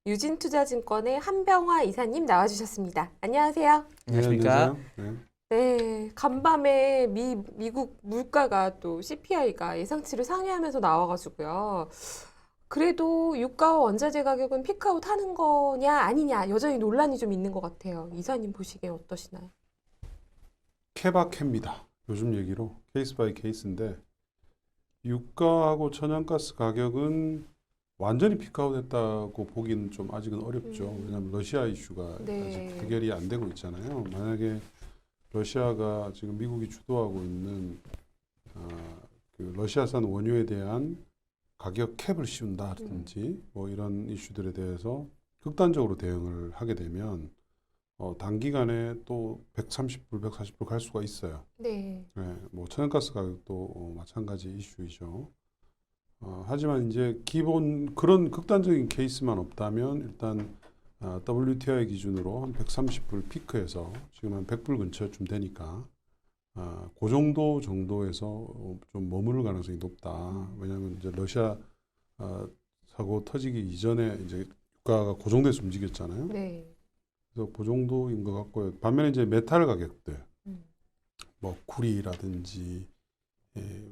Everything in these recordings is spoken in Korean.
유진투자증권의 한병화 이사님 나와주셨습니다. 안녕하세요. 안녕하십니까? 네, 간밤에 미국 물가가 또 CPI가 예상치를 상회하면서 나와가지고요. 그래도 유가와 원자재 가격은 피크아웃 하는 거냐 아니냐 여전히 논란이 좀 있는 것 같아요. 이사님 보시기엔 어떠시나요? 케바케입니다. 요즘 얘기로 케이스 바이 케이스인데 유가하고 천연가스 가격은 완전히 피크아웃 했다고 보기는 좀 아직은 어렵죠. 왜냐하면 러시아 이슈가 네. 아직 해결이 안 되고 있잖아요. 만약에 러시아가 지금 미국이 주도하고 있는 그 러시아산 원유에 대한 가격 캡을 씌운다든지 뭐 이런 이슈들에 대해서 극단적으로 대응을 하게 되면 단기간에 또 130불, 140불 갈 수가 있어요. 네. 네, 뭐 천연가스 가격도 마찬가지 이슈이죠. 하지만 이제 기본 그런 극단적인 케이스만 없다면 일단 WTI 기준으로 한 130불 피크에서 지금 한 100불 근처쯤 되니까 그 정도에서 좀 머무를 가능성이 높다. 왜냐하면 이제 러시아 사고 터지기 이전에 이제 유가가 고정돼서 움직였잖아요. 네. 그래서 그 정도인 것 같고요. 반면에 이제 메탈 가격들, 뭐 구리라든지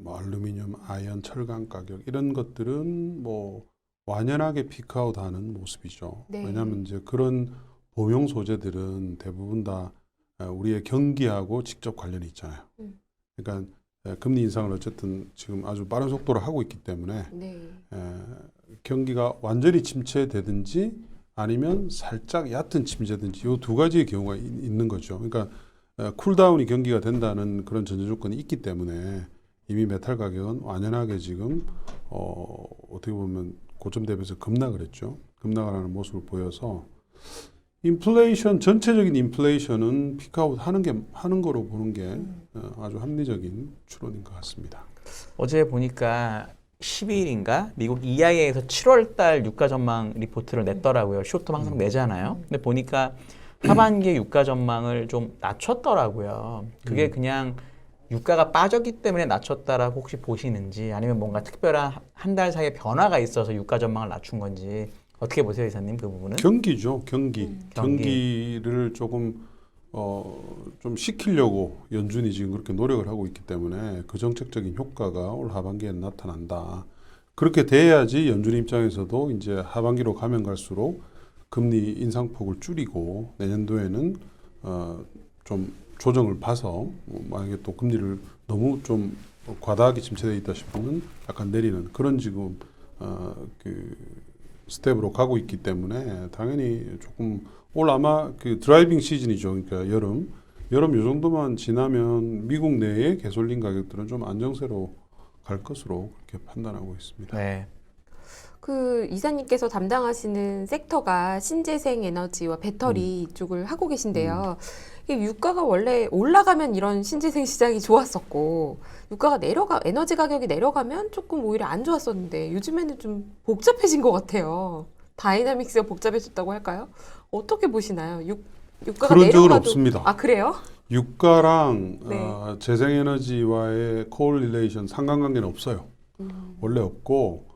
뭐 알루미늄, 아연, 철강 가격 이런 것들은 뭐 완연하게 피크아웃하는 모습이죠. 네. 왜냐하면 이제 그런 보용 소재들은 대부분 다 우리의 경기하고 직접 관련이 있잖아요. 그러니까 금리 인상을 어쨌든 지금 아주 빠른 속도로 하고 있기 때문에 네. 경기가 완전히 침체되든지 아니면 살짝 얕은 침체든지 이 두 가지의 경우가 있는 거죠. 그러니까 쿨다운이 경기가 된다는 그런 전제 조건이 있기 때문에 이미 메탈 가격은 완연하게 지금 어떻게 보면 고점 대비해서 급락을 했죠. 급락을 하는 모습을 보여서 인플레이션 전체적인 인플레이션은 피크아웃 하는 거로 보는 게 아주 합리적인 추론인 것 같습니다. 어제 보니까 12일인가 미국 EIA에서 7월 달 유가 전망 리포트를 냈더라고요. 쇼트도 항상 내잖아요. 근데 보니까 하반기 유가 전망을 좀 낮췄더라고요. 그게 그냥 유가가 빠졌기 때문에 낮췄다라고 혹시 보시는지 아니면 뭔가 특별한 한 달 사이에 변화가 있어서 유가 전망을 낮춘 건지 어떻게 보세요, 이사님 그 부분은? 경기죠, 경기를 조금 좀 시키려고 연준이 지금 그렇게 노력을 하고 있기 때문에 그 정책적인 효과가 올 하반기에 나타난다. 그렇게 돼야지 연준 입장에서도 이제 하반기로 가면 갈수록 금리 인상폭을 줄이고 내년도에는 좀 조정을 봐서 만약에 또 금리를 너무 좀 과다하게 침체되어 있다 싶으면 약간 내리는 그런 지금 그 스텝으로 가고 있기 때문에 당연히 조금 올 아마 그 드라이빙 시즌이죠. 그러니까 여름 요 정도만 지나면 미국 내의 가솔린 가격들은 좀 안정세로 갈 것으로 그렇게 판단하고 있습니다. 네. 그 이사님께서 담당하시는 섹터가 신재생 에너지와 배터리 쪽을 하고 계신데요. 이게 유가가 원래 올라가면 이런 신재생 시장이 좋았었고 유가가 에너지 가격이 내려가면 조금 오히려 안 좋았었는데 요즘에는 좀 복잡해진 것 같아요. 다이나믹스가 복잡해졌다고 할까요? 어떻게 보시나요? 유가가 그런 적은 내려가도 없습니다. 아 그래요? 유가랑 네. 재생에너지와의 코릴레이션 상관관계는 없어요. 원래 없고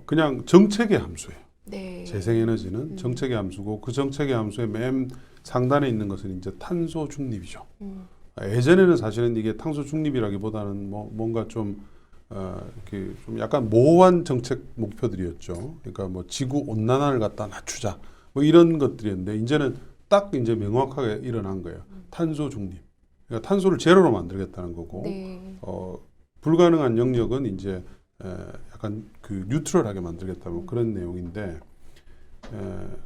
그냥 정책의 함수예요. 네. 재생에너지는 정책의 함수고 그 정책의 함수의 맨 상단에 있는 것은 이제 탄소 중립이죠. 예전에는 사실은 이게 탄소 중립이라기보다는 뭔가 좀 좀 약간 모호한 정책 목표들이었죠. 그러니까 뭐 지구 온난화를 갖다 낮추자 뭐 이런 것들이었는데 이제는 딱 이제 명확하게 일어난 거예요. 탄소 중립. 그러니까 탄소를 제로로 만들겠다는 거고 네. 불가능한 영역은 이제 약간 그 뉴트럴하게 만들겠다 뭐 그런 내용인데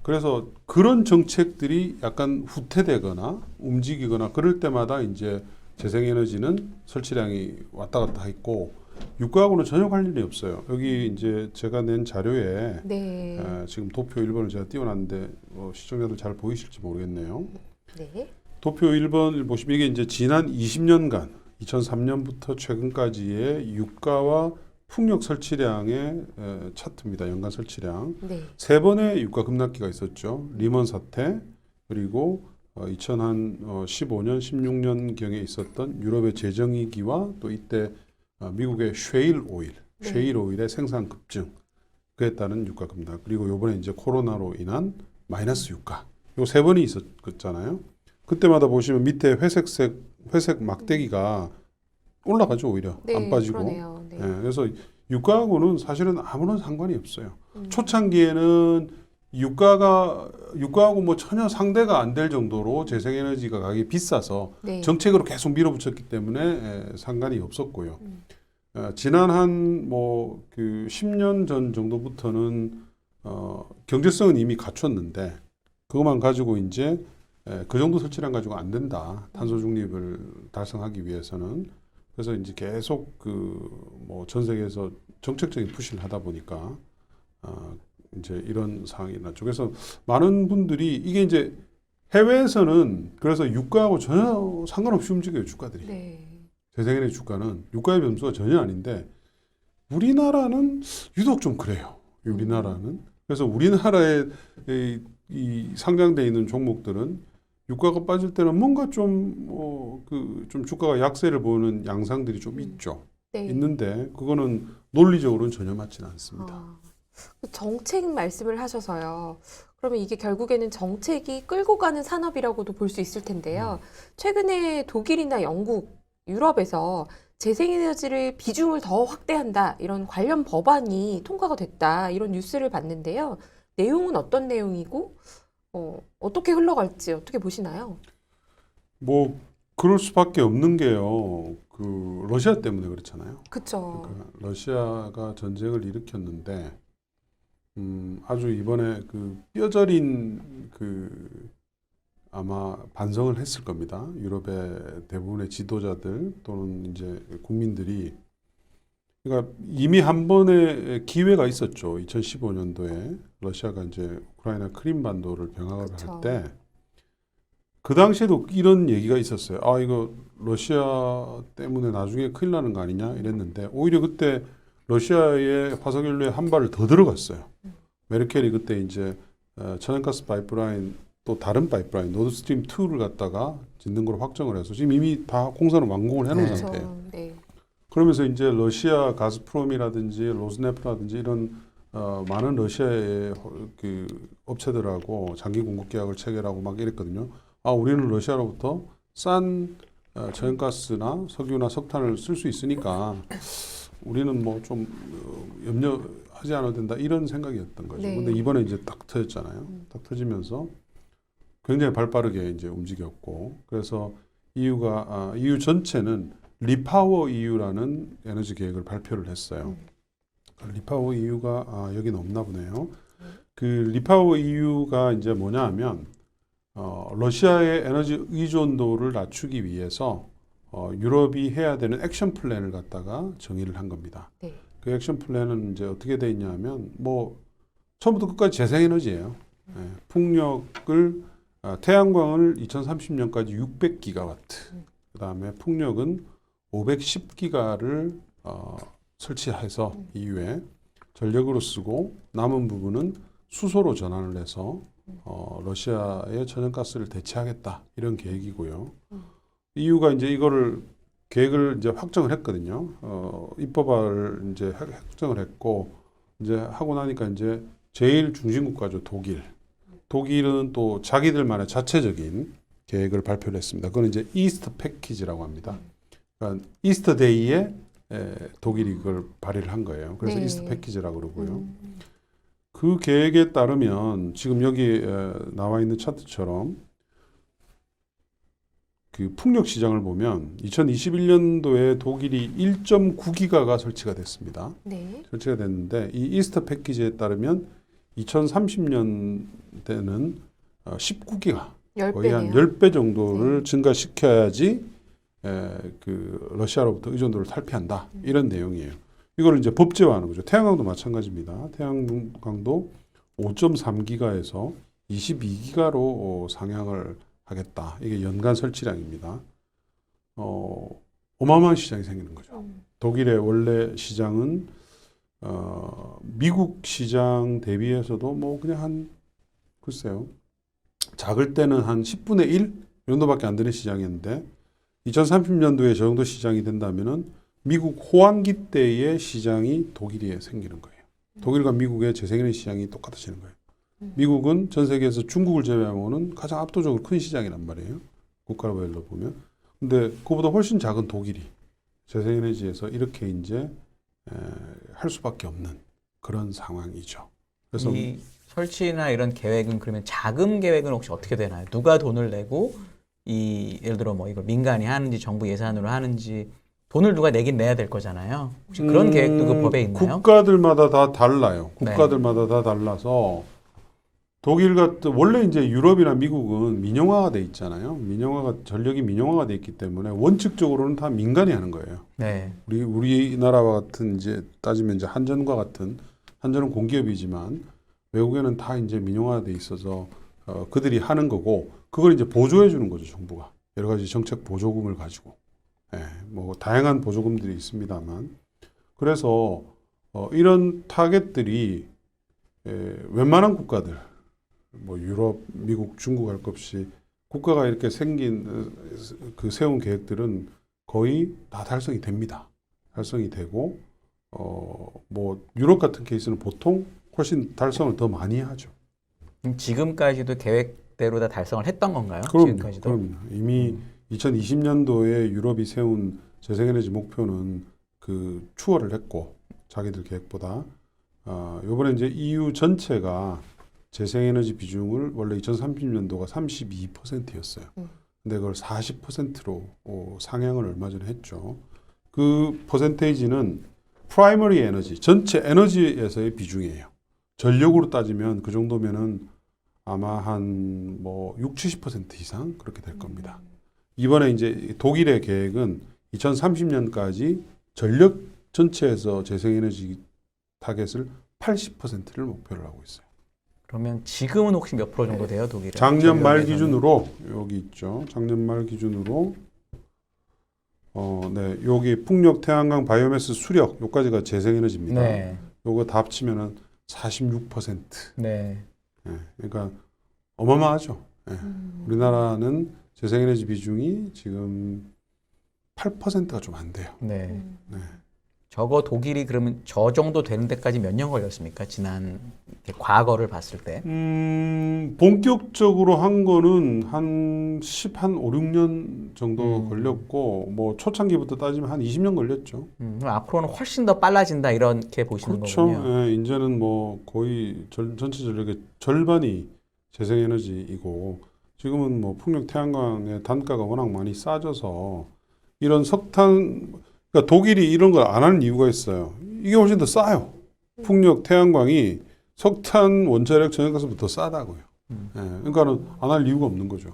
그래서 그런 정책들이 약간 후퇴되거나 움직이거나 그럴 때마다 이제 재생에너지는 설치량이 왔다 갔다 했고 유가하고는 전혀 관련이 없어요. 여기 이제 제가 낸 자료에 네. 지금 도표 1번을 제가 띄워놨는데 시청자들 잘 보이실지 모르겠네요. 네. 도표 1번을 보시면 이게 이제 지난 20년간 2003년부터 최근까지의 유가와 풍력 설치량의 차트입니다. 연간 설치량. 네. 세 번의 유가 급락기가 있었죠. 리먼 사태 그리고 2015년, 16년경에 있었던 유럽의 재정위기와 또 이때 미국의 쉐일 오일의 생산 급증 그에 따른 유가 급락. 그리고 요번에 이제 코로나로 인한 마이너스 유가. 요 세 번이 있었잖아요. 그때마다 보시면 밑에 회색 막대기가 올라가죠, 오히려. 네, 안 빠지고. 그러네요. 네. 예, 그래서 유가하고는 사실은 아무런 상관이 없어요. 초창기에는 유가하고 뭐 전혀 상대가 안 될 정도로 재생에너지가 가격이 비싸서 네. 정책으로 계속 밀어붙였기 때문에 상관이 없었고요. 지난 한 뭐 그 10년 전 정도부터는 경제성은 이미 갖췄는데 그것만 가지고 이제 그 정도 설치량 가지고 안 된다. 탄소 중립을 달성하기 위해서는. 그래서 이제 계속 그 뭐 전 세계에서 정책적인 푸시를 하다 보니까 이제 이런 상황이 났죠. 그래서 많은 분들이 이게 이제 해외에서는 그래서 유가하고 전혀 상관없이 움직여요, 주가들이. 네. 재생에너지 주가는 유가의 변수가 전혀 아닌데 우리나라는 유독 좀 그래요. 우리나라는. 그래서 우리나라에 이 상장돼 있는 종목들은 유가가 빠질 때는 뭔가 좀 주가가 약세를 보이는 양상들이 좀 있죠. 네. 있는데 그거는 논리적으로는 전혀 맞지는 않습니다. 아, 정책 말씀을 하셔서요. 그러면 이게 결국에는 정책이 끌고 가는 산업이라고도 볼 수 있을 텐데요. 최근에 독일이나 영국, 유럽에서 재생에너지를 비중을 더 확대한다 이런 관련 법안이 통과가 됐다 이런 뉴스를 봤는데요. 내용은 어떤 내용이고 어떻게 흘러갈지 어떻게 보시나요? 뭐 그럴 수밖에 없는 게요. 그 러시아 때문에 그렇잖아요. 그렇죠. 그러니까 러시아가 전쟁을 일으켰는데 아주 이번에 그 뼈저린 그 아마 반성을 했을 겁니다. 유럽의 대부분의 지도자들 또는 이제 국민들이 그러니까 이미 한 번의 기회가 있었죠. 2015년도에 러시아가 이제 우크라이나 크림반도를 병합을 그쵸. 할 때 그 당시에도 이런 얘기가 있었어요. 아, 이거 러시아 때문에 나중에 큰일 나는 거 아니냐 이랬는데 오히려 그때 러시아의 화석연료에 한 발을 더 들어갔어요. 메르켈이 그때 이제 천연가스 파이프라인 또 다른 파이프라인 노드스트림 2를 갖다가 짓는 걸로 확정을 해서 지금 이미 다 공사는 완공을 해놓은 그렇죠. 상태예요. 네. 그러면서 이제 러시아 가스프롬이라든지 로스네프트라든지 이런 많은 러시아의 그 업체들하고 장기 공급 계약을 체결하고 막 이랬거든요. 아, 우리는 러시아로부터 싼 천연가스나 석유나 석탄을 쓸 수 있으니까 우리는 뭐 좀 염려하지 않아도 된다 이런 생각이었던 거죠. 네. 근데 이번에 이제 딱 터졌잖아요. 딱 터지면서 굉장히 발빠르게 이제 움직였고 그래서 EU 전체는 리파워 EU라는 에너지 계획을 발표를 했어요. 리파워 EU가 여기는 없나 보네요. 그 리파워 EU가 이제 뭐냐 하면 러시아의 에너지 의존도를 낮추기 위해서 유럽이 해야 되는 액션 플랜을 갖다가 정의를 한 겁니다. 네. 그 액션 플랜은 이제 어떻게 돼 있냐면 뭐 처음부터 끝까지 재생에너지예요. 네, 풍력을 태양광을 2030년까지 600기가와트, 그 다음에 풍력은 510기가를 설치해서 EU에 전력으로 쓰고 남은 부분은 수소로 전환을 해서 러시아의 천연가스를 대체하겠다 이런 계획이고요. EU가 이제 이거를 계획을 이제 확정을 했거든요. 입법을 이제 확정을 했고 이제 하고 나니까 이제 제일 중심 국가죠, 독일. 독일은 또 자기들만의 자체적인 계획을 발표를 했습니다. 그건 이제 이스트 패키지라고 합니다. 그러니까 이스터 데이에 독일이 그걸 발의를 한 거예요. 그래서 네. 이스트 패키지라고 그러고요. 그 계획에 따르면 지금 여기 나와 있는 차트처럼 그 풍력 시장을 보면 2021년도에 독일이 1.9기가가 설치가 됐습니다. 네. 설치가 됐는데 이 이스터 패키지에 따르면 2030년대는 19기가 거의 한 10배 정도를 증가시켜야지 그 러시아로부터 의존도를 탈피한다 이런 내용이에요. 이거를 이제 법제화하는 거죠. 태양광도 마찬가지입니다. 태양광도 5.3기가에서 22기가로 상향을 하겠다. 이게 연간 설치량입니다. 어마어마한 시장이 생기는 거죠. 독일의 원래 시장은 미국 시장 대비해서도 뭐 그냥 한 글쎄요. 작을 때는 한 10분의 1 정도밖에 안 되는 시장이었는데 2030년도에 저 정도 시장이 된다면은 미국 호황기 때의 시장이 독일에 생기는 거예요. 독일과 미국의 재생에너지 시장이 똑같아지는 거예요. 미국은 전 세계에서 중국을 제외하고는 가장 압도적으로 큰 시장이란 말이에요. 국가별로 보면. 근데 그보다 훨씬 작은 독일이 재생에너지에서 이렇게 이제 할 수밖에 없는 그런 상황이죠. 그래서 이 설치나 이런 계획은 그러면 자금 계획은 혹시 어떻게 되나요? 누가 돈을 내고 이 예를 들어 뭐 이걸 민간이 하는지 정부 예산으로 하는지 돈을 누가 내긴 내야 될 거잖아요. 혹시 그런 계획도 그 법에 있나요? 국가들마다 다 달라요. 네. 국가들마다 다 달라서 독일 같은 원래 이제 유럽이나 미국은 민영화가 돼 있잖아요. 전력이 민영화가 돼 있기 때문에 원칙적으로는 다 민간이 하는 거예요. 네. 우리나라와 같은 이제 따지면 이제 한전과 같은 한전은 공기업이지만 외국에는 다 이제 민영화가 돼 있어서 그들이 하는 거고 그걸 이제 보조해 주는 거죠, 정부가. 여러 가지 정책 보조금을 가지고. 뭐 다양한 보조금들이 있습니다만. 그래서 이런 타겟들이 웬만한 국가들 뭐 유럽, 미국, 중국 할 것 없이 국가가 이렇게 그 세운 계획들은 거의 다 달성이 됩니다. 달성이 되고 뭐 유럽 같은 케이스는 보통 훨씬 달성을 더 많이 하죠. 지금까지도 계획대로 다 달성을 했던 건가요? 지금까지도? 그럼요. 이미 2020년도에 유럽이 세운 재생에너지 목표는 그 추월을 했고 자기들 계획보다 이번에 이제 EU 전체가 재생에너지 비중을 원래 2030년도가 32%였어요. 근데 그걸 40%로 상향을 얼마 전에 했죠. 그 퍼센테이지는 프라이머리 에너지, 전체 에너지에서의 비중이에요. 전력으로 따지면 그 정도면은 아마 한 뭐 60-70% 이상 그렇게 될 겁니다. 이번에 이제 독일의 계획은 2030년까지 전력 전체에서 재생에너지 타겟을 80%를 목표로 하고 있어요. 그러면 지금은 혹시 몇 프로 정도 돼요, 독일은? 작년 말 전력에서는? 기준으로 여기 있죠. 작년 말 기준으로 네, 여기 풍력, 태양광, 바이오매스, 수력 요까지가 재생에너지입니다. 네. 요거 다 합치면은 46%. 네. 그러니까 어마어마하죠. 우리나라는 재생에너지 비중이 지금 8%가 좀 안 돼요. 네. 네. 저거 독일이 그러면 저 정도 되는 데까지 몇 년 걸렸습니까? 지난 이렇게 과거를 봤을 때. 본격적으로 한 거는 한 5, 6년 정도 걸렸고, 뭐 초창기부터 따지면 한 20년 걸렸죠. 그럼 앞으로는 훨씬 더 빨라진다 이렇게 보시는 그렇죠. 거군요. 예, 이제는 뭐 거의 전체 전력의 절반이 재생에너지이고, 지금은 뭐 풍력, 태양광의 단가가 워낙 많이 싸져서 이런 석탄, 그러니까 독일이 이런 걸 안 하는 이유가 있어요. 이게 훨씬 더 싸요. 풍력, 태양광이 석탄, 원자력, 전력가스보다 더 싸다고요. 그러니까는 안 할 이유가 없는 거죠.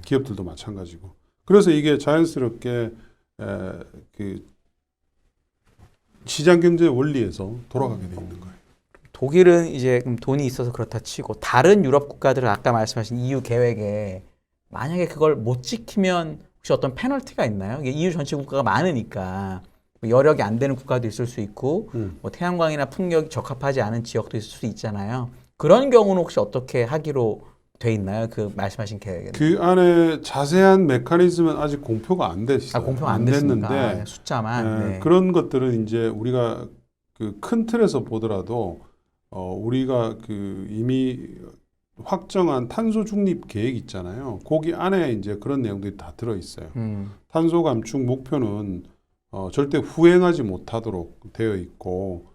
기업들도 마찬가지고. 그래서 이게 자연스럽게 그 시장 경제 원리에서 돌아가게 돼 있는 거예요. 독일은 이제 그럼 돈이 있어서 그렇다 치고 다른 유럽 국가들은 아까 말씀하신 EU 계획에 만약에 그걸 못 지키면 혹시 어떤 페널티가 있나요? 이게 EU 전체 국가가 많으니까 여력이 안 되는 국가도 있을 수 있고 뭐 태양광이나 풍력이 적합하지 않은 지역도 있을 수 있잖아요. 그런 경우는 혹시 어떻게 하기로 돼 있나요? 그 말씀하신 계획에는? 그 안에 자세한 메커니즘은 아직 공표가 안 됐어요. 공표가 안 됐는데 숫자만. 네. 그런 것들은 이제 우리가 그 큰 틀에서 보더라도 우리가 그 이미 확정한 탄소 중립 계획 있잖아요. 거기 안에 이제 그런 내용들이 다 들어 있어요. 탄소 감축 목표는 절대 후행하지 못하도록 되어 있고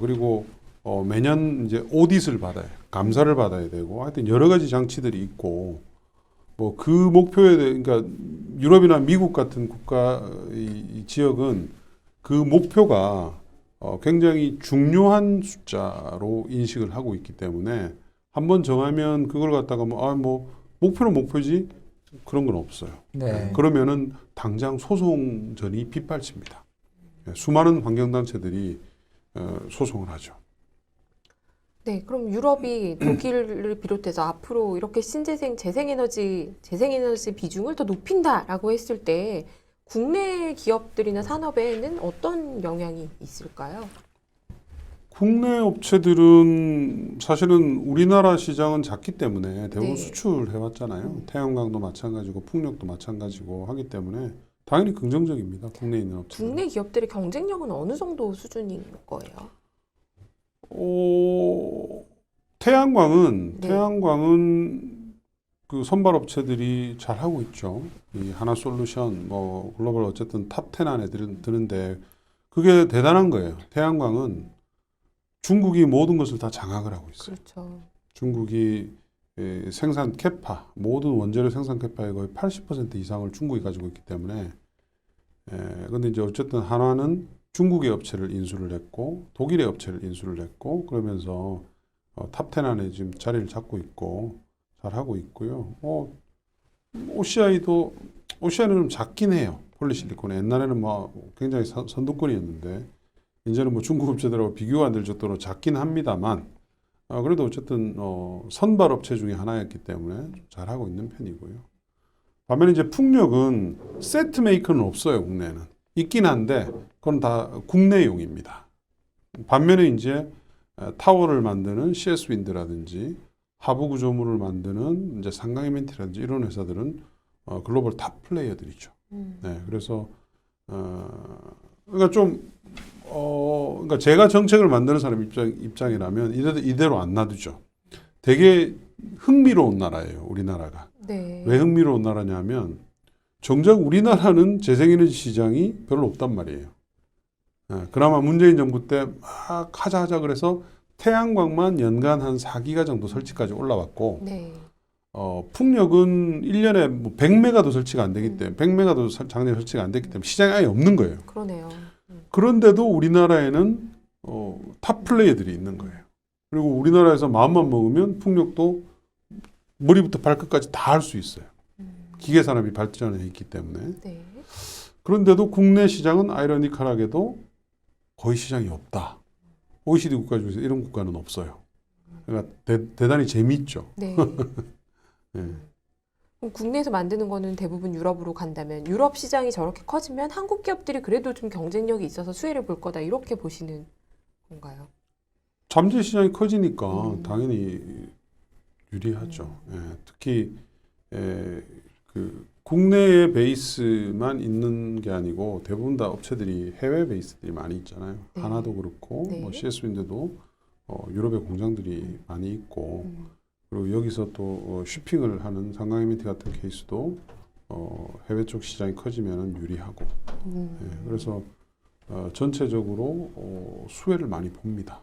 그리고 매년 이제 오디트를 받아요. 감사를 받아야 되고 하여튼 여러 가지 장치들이 있고 뭐 그 목표에 대해 그러니까 유럽이나 미국 같은 국가 이 지역은 그 목표가 굉장히 중요한 숫자로 인식을 하고 있기 때문에 한번 정하면 그걸 갖다가 뭐 목표는 목표지 그런 건 없어요. 네. 그러면은 당장 소송전이 빗발칩니다. 수많은 환경단체들이 소송을 하죠. 네, 그럼 유럽이 독일을 비롯해서 앞으로 이렇게 재생에너지 비중을 더 높인다라고 했을 때 국내 기업들이나 산업에는 어떤 영향이 있을까요? 국내 업체들은 사실은 우리나라 시장은 작기 때문에 대부분 네. 수출해왔잖아요. 태양광도 마찬가지고 풍력도 마찬가지고 하기 때문에 당연히 긍정적입니다. 국내에 있는 업체들. 국내 기업들의 경쟁력은 어느 정도 수준인 거예요? 태양광은 네. 그 선발 업체들이 잘 하고 있죠. 이 하나솔루션, 뭐 글로벌 어쨌든 탑 10 안에 드는데 그게 대단한 거예요. 태양광은 중국이 모든 것을 다 장악을 하고 있어요. 그렇죠. 중국이 생산 캐파, 모든 원재료 생산 캐파의 거의 80% 이상을 중국이 가지고 있기 때문에 근데 이제 어쨌든 한화는 중국의 업체를 인수를 했고 독일의 업체를 인수를 했고 그러면서 탑 10 안에 지금 자리를 잡고 있고 잘하고 있고요. OCI는 좀 작긴 해요. 폴리실리콘 옛날에는 뭐 굉장히 선두권이었는데 이제는 뭐 중국 업체들하고 비교가 안 될 정도로 작긴 합니다만 그래도 어쨌든 선발 업체 중에 하나였기 때문에 좀 잘하고 있는 편이고요. 반면에 이제 풍력은 세트 메이커는 없어요. 국내에는 있긴 한데 그건 다 국내용입니다. 반면에 이제 타워를 만드는 CS 윈드라든지 하부 구조물을 만드는 이제 상강이멘티라든지 이런 회사들은 글로벌 탑 플레이어들이죠. 네, 그래서 그러니까 좀 그러니까 제가 정책을 만드는 사람 입장이라면 이대로 안 놔두죠. 되게 흥미로운 나라예요, 우리나라가. 네. 왜 흥미로운 나라냐면 정작 우리나라는 재생에너지 시장이 별로 없단 말이에요. 그나마 문재인 정부 때 막 하자 그래서 태양광만 연간 한 4기가 정도 설치까지 올라왔고 네. 풍력은 1년에 뭐 100메가도 설치가 안 되기 때문에 100메가도 작년에 설치가 안 됐기 때문에 시장이 아예 없는 거예요. 그러네요. 그런데도 우리나라에는 탑 플레이어들이 있는 거예요. 그리고 우리나라에서 마음만 먹으면 풍력도 머리부터 발끝까지 다 할 수 있어요. 기계 산업이 발전해 있기 때문에. 네. 그런데도 국내 시장은 아이러니컬하게도 거의 시장이 없다. OECD 국가 중에서 이런 국가는 없어요. 그러니까 대단히 재미있죠. 네. 네. 그럼 국내에서 만드는 거는 대부분 유럽으로 간다면 유럽 시장이 저렇게 커지면 한국 기업들이 그래도 좀 경쟁력이 있어서 수혜를 볼 거다 이렇게 보시는 건가요? 잠재 시장이 커지니까 당연히 유리하죠. 특히 그 국내의 베이스만 있는 게 아니고 대부분 다 업체들이 해외 베이스들이 많이 있잖아요. 네. 하나도 그렇고 네. 뭐 CS윈드도 유럽에 공장들이 많이 있고 그리고 여기서 또 쇼핑을 하는 상강이멘트 같은 케이스도 해외 쪽 시장이 커지면 유리하고 그래서 전체적으로 수혜를 많이 봅니다.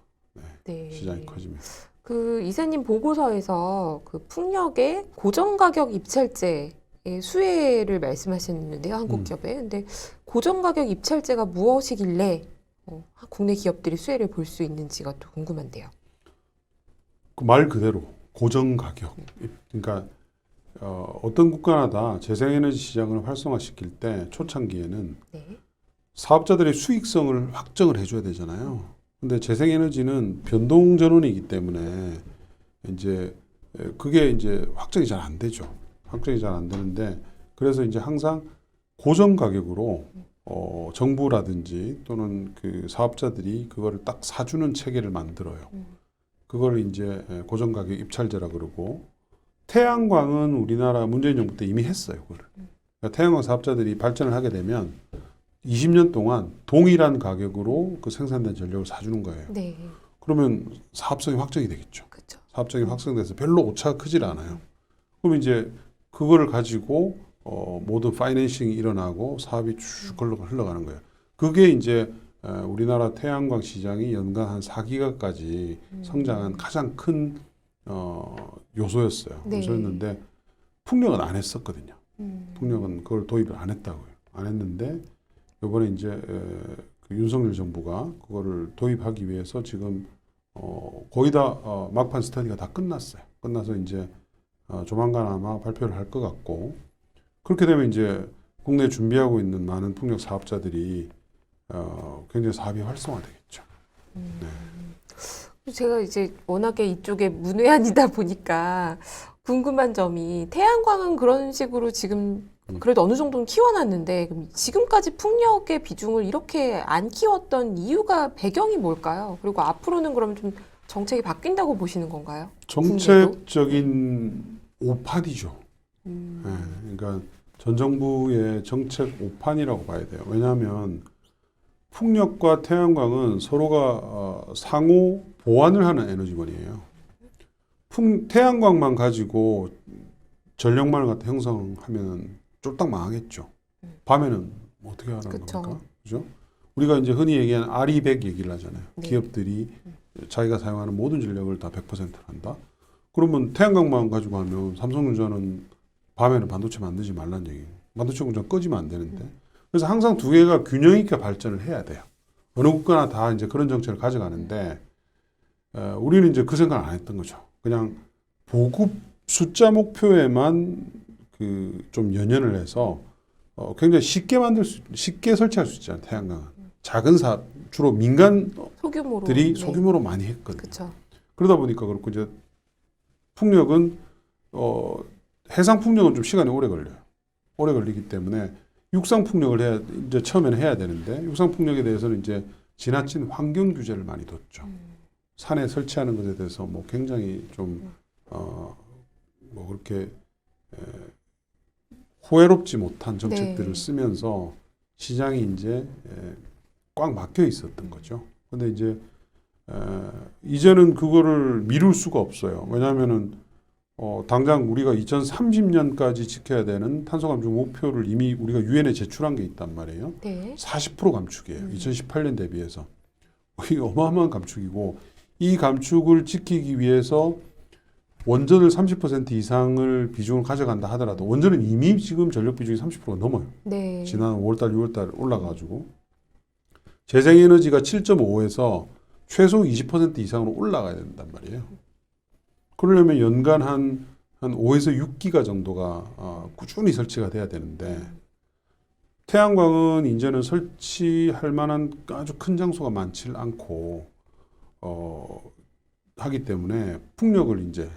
네. 시장이 커지면. 그 이사님 보고서에서 그 풍력의 고정 가격 입찰제의 수혜를 말씀하셨는데요, 한국 기업에. 근데 고정 가격 입찰제가 무엇이길래 국내 기업들이 수혜를 볼 수 있는지가 또 궁금한데요. 그 말 그대로 고정 가격. 그러니까 어떤 국가나 다 재생에너지 시장을 활성화시킬 때 초창기에는 네. 사업자들의 수익성을 확정을 해줘야 되잖아요. 근데 재생에너지는 변동 전원이기 때문에 이제 그게 이제 확정이 잘 안 되죠. 확정이 잘 안 되는데 그래서 이제 항상 고정 가격으로 정부라든지 또는 그 사업자들이 그거를 딱 사주는 체계를 만들어요. 그걸 이제 고정 가격 입찰제라 그러고 태양광은 우리나라 문재인 정부 때 이미 했어요. 그거를. 그러니까 태양광 사업자들이 발전을 하게 되면 20년 동안 동일한 가격으로 그 생산된 전력을 사주는 거예요. 네. 그러면 사업성이 확정이 되겠죠. 그렇죠. 사업성이 확정돼서 별로 오차가 크질 않아요. 그럼 이제 그거를 가지고 모든 파이낸싱이 일어나고 사업이 쭉 흘러가는 거예요. 그게 이제 우리나라 태양광 시장이 연간 한 4기가까지 성장한 가장 큰 요소였어요. 네. 요소였는데 풍력은 안 했었거든요. 풍력은 그걸 도입을 안 했다고요. 안 했는데 이번에 이제 그 윤석열 정부가 그거를 도입하기 위해서 지금 거의 다 막판 스터디가 다 끝났어요. 끝나서 이제 조만간 아마 발표를 할 것 같고 그렇게 되면 이제 국내에 준비하고 있는 많은 풍력 사업자들이 굉장히 사업이 활성화되겠죠. 네. 제가 이제 워낙에 이쪽에 문외한이다 보니까 궁금한 점이 태양광은 그런 식으로 지금 그래도 어느 정도는 키워놨는데 그럼 지금까지 풍력의 비중을 이렇게 안 키웠던 이유가 배경이 뭘까요? 그리고 앞으로는 그럼 좀 정책이 바뀐다고 보시는 건가요? 정책적인 오판이죠. 네, 그러니까 전 정부의 정책 오판이라고 봐야 돼요. 왜냐하면 풍력과 태양광은 서로가 상호 보완을 하는 에너지원이에요. 태양광만 가지고 전력망을 갖다 형성하면 쫄딱 망하겠죠. 밤에는 어떻게 하라는 그쵸. 겁니까? 그죠? 우리가 이제 흔히 얘기하는 RE100 얘기를 하잖아요. 네. 기업들이 자기가 사용하는 모든 전력을 다 100% 한다. 그러면 태양광만 가지고 하면 삼성전자는 밤에는 반도체 만들지 말라는 얘기예요. 반도체 공장 꺼지면 안 되는데. 그래서 항상 두 개가 균형 있게 발전을 해야 돼요. 어느 국가나 다 이제 그런 정책을 가져가는데 우리는 이제 그 생각을 안 했던 거죠. 그냥 보급 숫자 목표에만 그 좀 연연을 해서 굉장히 쉽게 설치할 수 있잖아요. 태양광은 작은 사업 주로 민간들이 소규모로. 네. 소규모로 많이 했거든요. 그렇죠. 그러다 보니까 그렇고 이제 풍력은 해상 풍력은 좀 시간이 오래 걸려요. 오래 걸리기 때문에 육상 풍력을 이제 처음에는 해야 되는데 육상 풍력에 대해서는 이제 지나친 환경 규제를 많이 뒀죠. 산에 설치하는 것에 대해서 뭐 굉장히 좀 뭐 그렇게 호혜롭지 못한 정책들을 네. 쓰면서 시장이 이제 꽉 막혀 있었던 거죠. 근데 이제 이제는 그거를 미룰 수가 없어요. 왜냐하면은 당장 우리가 2030년까지 지켜야 되는 탄소 감축 목표를 이미 우리가 유엔에 제출한 게 있단 말이에요. 네. 40% 감축이에요. 2018년 대비해서. 이게 어마어마한 감축이고 이 감축을 지키기 위해서 원전을 30% 이상을 비중을 가져간다 하더라도 원전은 이미 지금 전력 비중이 30%가 넘어요. 네. 지난 5월달, 6월달 올라가지고 재생에너지가 7.5에서 최소 20% 이상으로 올라가야 된단 말이에요. 그러려면 연간 한 5에서 6기가 정도가 꾸준히 설치가 돼야 되는데 태양광은 이제는 설치할 만한 아주 큰 장소가 많지 않고 하기 때문에 풍력을 이제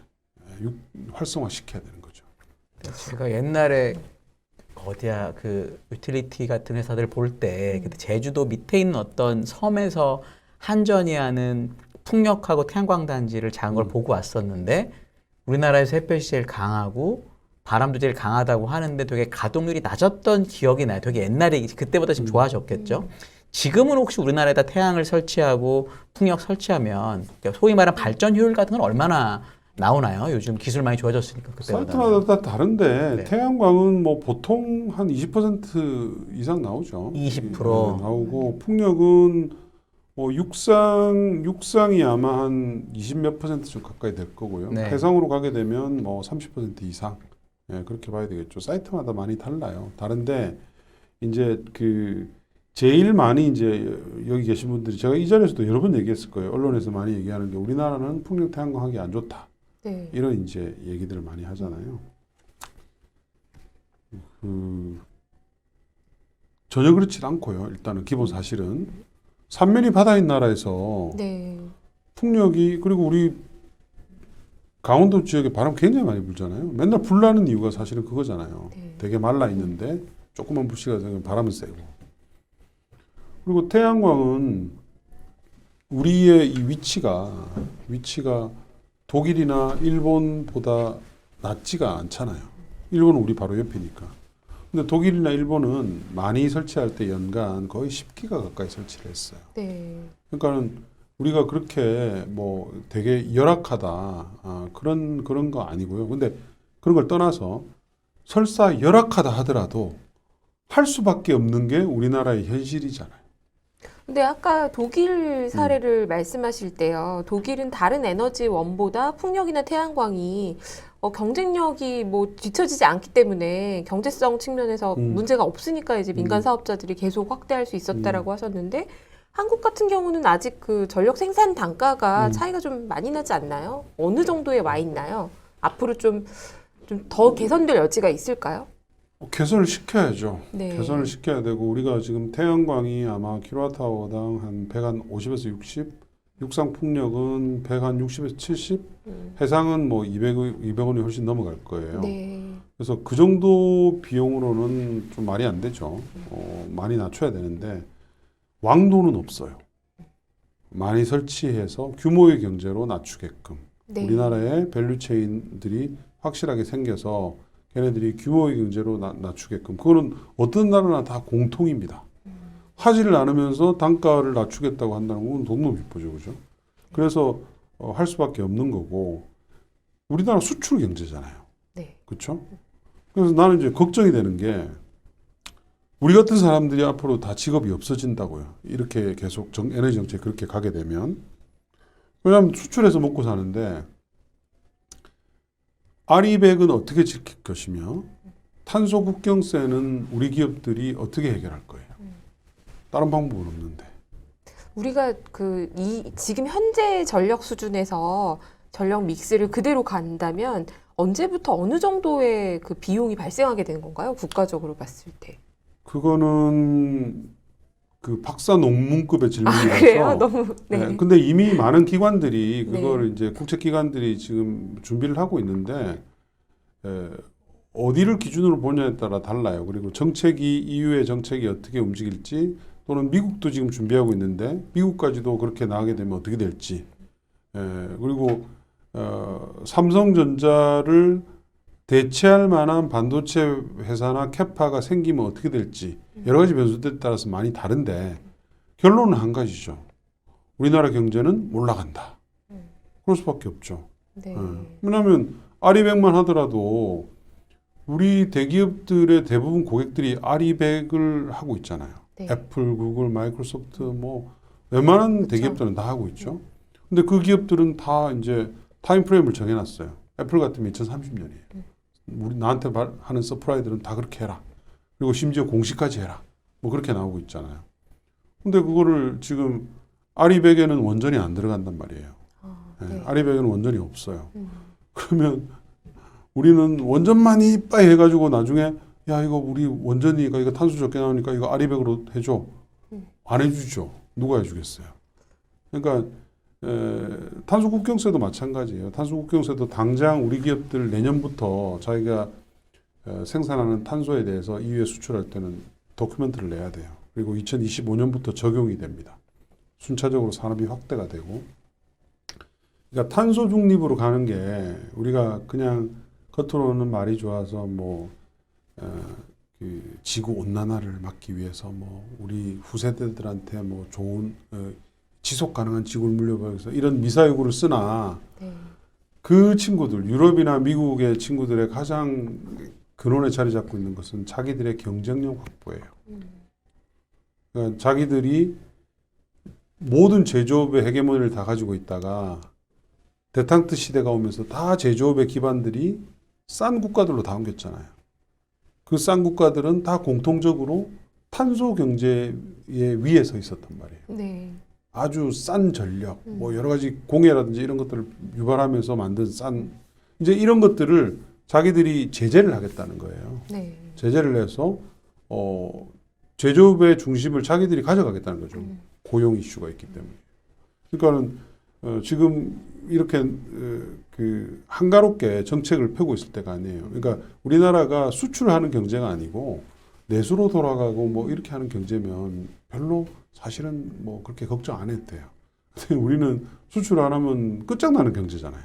활성화시켜야 되는 거죠. 제가 옛날에 어디야 그 유틸리티 같은 회사들 볼 때 그때 제주도 밑에 있는 어떤 섬에서 한전이 하는 풍력하고 태양광 단지를 작은 걸 보고 왔었는데 우리나라에서 햇볕이 제일 강하고 바람도 제일 강하다고 하는데 되게 가동률이 낮았던 기억이 나요. 되게 옛날에 그때보다 지금 좋아졌겠죠. 지금은 혹시 우리나라에다 태양을 설치하고 풍력 설치하면 소위 말하는 발전 효율 같은 건 얼마나 나오나요? 요즘 기술 많이 좋아졌으니까 그때보다는. 사이트마다 다 다른데 네. 태양광은 뭐 보통 한 20% 이상 나오죠. 20% 나오고 풍력은 뭐 육상이 아마 한 20몇 % 좀 가까이 될 거고요. 네. 해상으로 가게 되면 뭐 30% 이상. 예, 그렇게 봐야 되겠죠. 사이트마다 많이 달라요. 다른데 이제 그 제일 많이 이제 여기 계신 분들이 제가 이전에서도 여러 번 얘기했을 거예요. 언론에서 많이 얘기하는 게 우리나라는 풍력 태양광 하기 안 좋다. 네. 이런 이제 얘기들을 많이 하잖아요. 전혀 그렇지 않고요. 일단은 기본 사실은 삼면이 바다인 나라에서 네. 풍력이 그리고 우리 강원도 지역에 바람 굉장히 많이 불잖아요. 맨날 불 나는 이유가 사실은 그거잖아요. 네. 되게 말라 있는데 조그만 불씨가 생기면 바람은 세고. 그리고 태양광은 우리의 이 위치가 독일이나 일본보다 낮지가 않잖아요. 일본은 우리 바로 옆이니까. 근데 독일이나 일본은 많이 설치할 때 연간 거의 10기가 가까이 설치를 했어요. 네. 그러니까는 우리가 그렇게 뭐 되게 열악하다 그런 거 아니고요. 근데 그런 걸 떠나서 설사 열악하다 하더라도 할 수밖에 없는 게 우리나라의 현실이잖아요. 근데 아까 독일 사례를 말씀하실 때요. 독일은 다른 에너지 원보다 풍력이나 태양광이 경쟁력이 뭐 뒤처지지 않기 때문에 경제성 측면에서 문제가 없으니까 이제 민간 사업자들이 계속 확대할 수 있었다라고 하셨는데 한국 같은 경우는 아직 그 전력 생산 단가가 차이가 좀 많이 나지 않나요? 어느 정도에 와 있나요? 앞으로 좀 더 개선될 여지가 있을까요? 개선을 시켜야죠. 네. 개선을 시켜야 되고 우리가 지금 태양광이 아마 킬로와트아워당 한 150에서 60, 육상 풍력은 160에서 70, 해상은 뭐 200원이 훨씬 넘어갈 거예요. 네. 그래서 그 정도 비용으로는 좀 말이 안 되죠. 많이 낮춰야 되는데 왕도는 없어요. 많이 설치해서 규모의 경제로 낮추게끔 네. 우리나라의 밸류체인들이 확실하게 생겨서 걔네들이 규모의 경제로 낮추게끔 그거는 어떤 나라나 다 공통입니다. 하지를 않으면서 단가를 낮추겠다고 한다는 건 너무 비보죠, 그죠? 그래서 할 수밖에 없는 거고 우리나라 수출 경제잖아요. 네. 그렇죠? 그래서 나는 이제 걱정이 되는 게 우리 같은 사람들이 앞으로 다 직업이 없어진다고요. 이렇게 계속 에너지 정책이 그렇게 가게 되면. 왜냐하면 수출해서 먹고 사는데 아리백은 어떻게 지킬 것이며 탄소 국경세는 우리 기업들이 어떻게 해결할 거예요. 다른 방법은 없는데. 우리가 지금 현재 전력 수준에서 전력 믹스를 그대로 간다면 언제부터 어느 정도의 그 비용이 발생하게 되는 건가요? 국가적으로 봤을 때. 그거는 그 박사 논문급의 질문이라서. 그래요? 너무 네. 네. 근데 이미 많은 기관들이 네. 그걸 이제 국책 기관들이 지금 준비를 하고 있는데 어디를 기준으로 보냐에 따라 달라요. 그리고 정책이 EU의 정책이 어떻게 움직일지 또는 미국도 지금 준비하고 있는데 미국까지도 그렇게 나가게 되면 어떻게 될지. 그리고 삼성전자를 대체할 만한 반도체 회사나 캐파가 생기면 어떻게 될지 여러 가지 변수들에 따라서 많이 다른데 결론은 한 가지죠. 우리나라 경제는 올라간다. 그럴 수밖에 없죠. 네. 왜냐하면 아리백만 하더라도 우리 대기업들의 대부분 고객들이 아리백을 하고 있잖아요. 네. 애플, 구글, 마이크로소프트 뭐 웬만한 그쵸. 대기업들은 다 하고 있죠. 근데 그 기업들은 다 이제 타임프레임을 정해놨어요. 애플 같으면 2030년이에요. 우리 나한테 하는 서프라이들은 다 그렇게 해라. 그리고 심지어 공시까지 해라. 뭐 그렇게 나오고 있잖아요. 근데 그거를 지금 아리백에는 원전이 안 들어간단 말이에요. 네. 아리백에는 원전이 없어요. 그러면 우리는 원전만 이빠이 해가지고 나중에 야 이거 우리 원전이니까 이거 탄소 적게 나오니까 이거 아리백으로 해줘. 안 해주죠. 누가 해주겠어요. 그러니까 탄소 국경세도 마찬가지예요. 탄소 국경세도 당장 우리 기업들 내년부터 자기가 생산하는 탄소에 대해서 EU에 수출할 때는 도큐멘트를 내야 돼요. 그리고 2025년부터 적용이 됩니다. 순차적으로 산업이 확대가 되고. 그러니까 탄소 중립으로 가는 게 우리가 그냥 겉으로는 말이 좋아서 그 지구 온난화를 막기 위해서 우리 후세대들한테 좋은 지속 가능한 지구를 물려보기 위해서 이런 미사여구를 쓰나 네. 그 친구들 유럽이나 미국의 친구들의 가장 근원에 자리 잡고 있는 것은 자기들의 경쟁력 확보예요. 그러니까 자기들이 모든 제조업의 헤게모니를 다 가지고 있다가 데탕트 시대가 오면서 다 제조업의 기반들이 싼 국가들로 다 옮겼잖아요. 그 싼 국가들은 다 공통적으로 탄소 경제의 위에 서 있었단 말이에요. 네. 아주 싼 전력, 여러 가지 공해라든지 이런 것들을 유발하면서 만든 이제 이런 것들을 자기들이 제재를 하겠다는 거예요. 네. 제재를 해서 제조업의 중심을 자기들이 가져가겠다는 거죠. 고용 이슈가 있기 때문에. 그러니까는 지금 이렇게 그 한가롭게 정책을 펴고 있을 때가 아니에요. 그러니까 우리나라가 수출하는 경제가 아니고 내수로 돌아가고 이렇게 하는 경제면 별로 사실은 그렇게 걱정 안 해도 돼요. 근데 우리는 수출 안 하면 끝장나는 경제잖아요.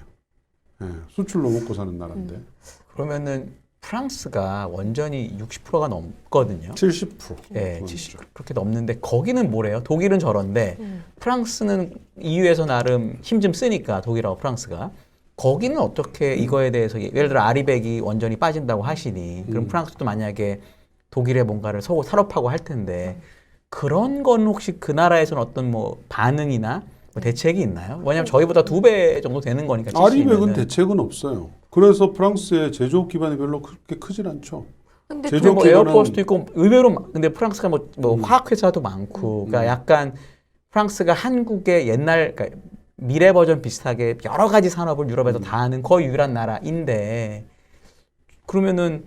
수출로 먹고 사는 나라인데. 그러면은 프랑스가 원전이 60%가 넘거든요. 70%. 예, 70 그렇게 넘는데 거기는 뭐래요? 독일은 저런데 프랑스는 EU에서 나름 힘 좀 쓰니까 독일하고 프랑스가 거기는 어떻게 이거에 대해서 예를 들어 아리백이 원전이 빠진다고 하시니 그럼 프랑스도 만약에 독일의 뭔가를 산업하고 할 텐데 그런 건 혹시 그 나라에서는 어떤 반응이나 대책이 있나요? 왜냐하면 저희보다 2배 정도 되는 거니까. 아리백은 대책은 없어요. 그래서 프랑스의 제조업 기반이 별로 그렇게 크질 않죠. 근데 제조업 에어버스도 있고 의외로 근데 프랑스가 화학 회사도 많고 그러니까 약간 프랑스가 한국의 옛날 그러니까 미래 버전 비슷하게 여러 가지 산업을 유럽에서 다 하는 거의 유일한 나라인데 그러면은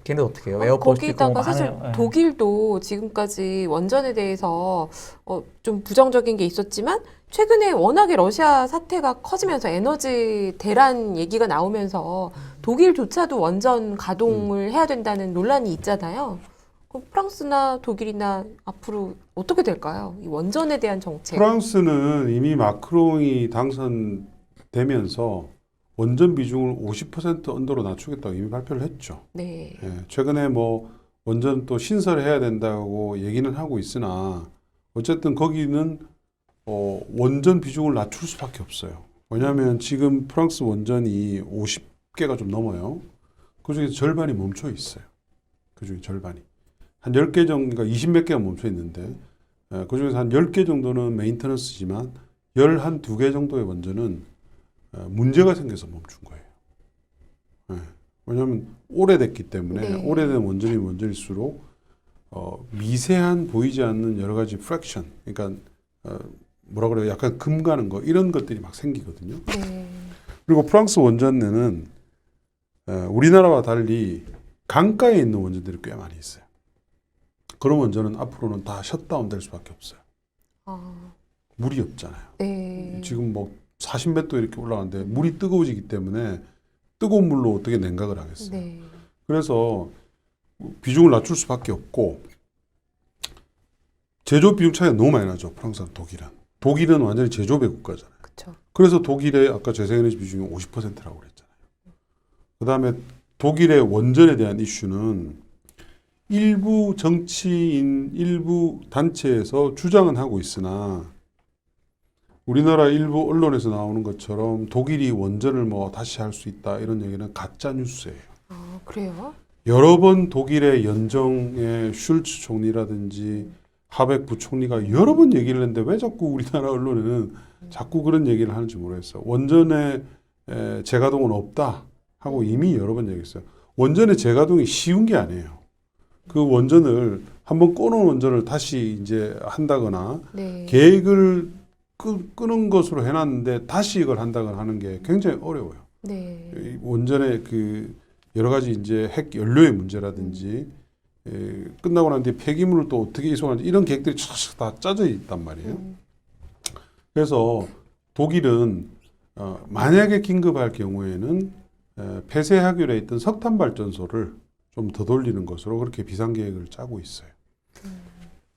걔네 어떻게 해요? 에어버스도 있고 거기다가 사실 독일도 지금까지 원전에 대해서 좀 부정적인 게 있었지만 최근에 워낙에 러시아 사태가 커지면서 에너지 대란 얘기가 나오면서 독일조차도 원전 가동을 해야 된다는 논란이 있잖아요. 그럼 프랑스나 독일이나 앞으로 어떻게 될까요? 이 원전에 대한 정책. 프랑스는 이미 마크롱이 당선되면서 원전 비중을 50% 언더로 낮추겠다고 이미 발표를 했죠. 네. 최근에 원전 또 신설해야 된다고 얘기는 하고 있으나 어쨌든 거기는 원전 비중을 낮출 수밖에 없어요. 왜냐하면 지금 프랑스 원전이 50개가 좀 넘어요. 그중에서 절반이 멈춰 있어요. 그중에 절반이. 한 10개 정도, 그러니까 20몇 개가 멈춰 있는데 그중에서 한 10개 정도는 메인터넌스지만 2개 정도의 원전은 문제가 생겨서 멈춘 거예요. 왜냐하면 오래됐기 때문에 네. 오래된 원전이 원전일수록 미세한 보이지 않는 여러 가지 프랙션, 그러니까 뭐라 그래요? 약간 금 가는 거 이런 것들이 막 생기거든요. 네. 그리고 프랑스 원전 내는 우리나라와 달리 강가에 있는 원전들이 꽤 많이 있어요. 그런 원전은 앞으로는 다 셧다운 될 수밖에 없어요. 아, 물이 없잖아요. 네. 지금 뭐 40몇 도 이렇게 올라가는데 물이 뜨거워지기 때문에 뜨거운 물로 어떻게 냉각을 하겠어요. 네. 그래서 비중을 낮출 수밖에 없고 제조업 비용 차이가 너무 많이 나죠. 프랑스랑 독일은. 독일은 완전히 제조업의 국가잖아요. 그렇죠. 그래서 독일의 아까 재생에너지 비중이 50%라고 그랬잖아요. 그다음에 독일의 원전에 대한 이슈는 일부 정치인, 일부 단체에서 주장은 하고 있으나 우리나라 일부 언론에서 나오는 것처럼 독일이 원전을 뭐 다시 할 수 있다 이런 얘기는 가짜 뉴스예요. 아, 그래요? 여러 번 독일의 연정의 슐츠 총리라든지 하백 부총리가 여러 번 얘기를 했는데 왜 자꾸 우리나라 언론에는 자꾸 그런 얘기를 하는지 모르겠어요. 원전에 재가동은 없다 하고 이미 여러 번 얘기했어요. 원전의 재가동이 쉬운 게 아니에요. 그 원전을 한번 꺼놓은 원전을 다시 이제 한다거나 네. 계획을 끄는 것으로 해놨는데 다시 이걸 한다거나 하는 게 굉장히 어려워요. 네. 이 원전의 그 여러 가지 이제 핵 연료의 문제라든지 끝나고 난 뒤에 폐기물을 또 어떻게 이송하는지 이런 계획들이 쫙 다 짜져 있단 말이에요. 그래서 독일은 만약에 긴급할 경우에는 폐쇄하기로 했던 석탄 발전소를 좀 더 돌리는 것으로 그렇게 비상 계획을 짜고 있어요.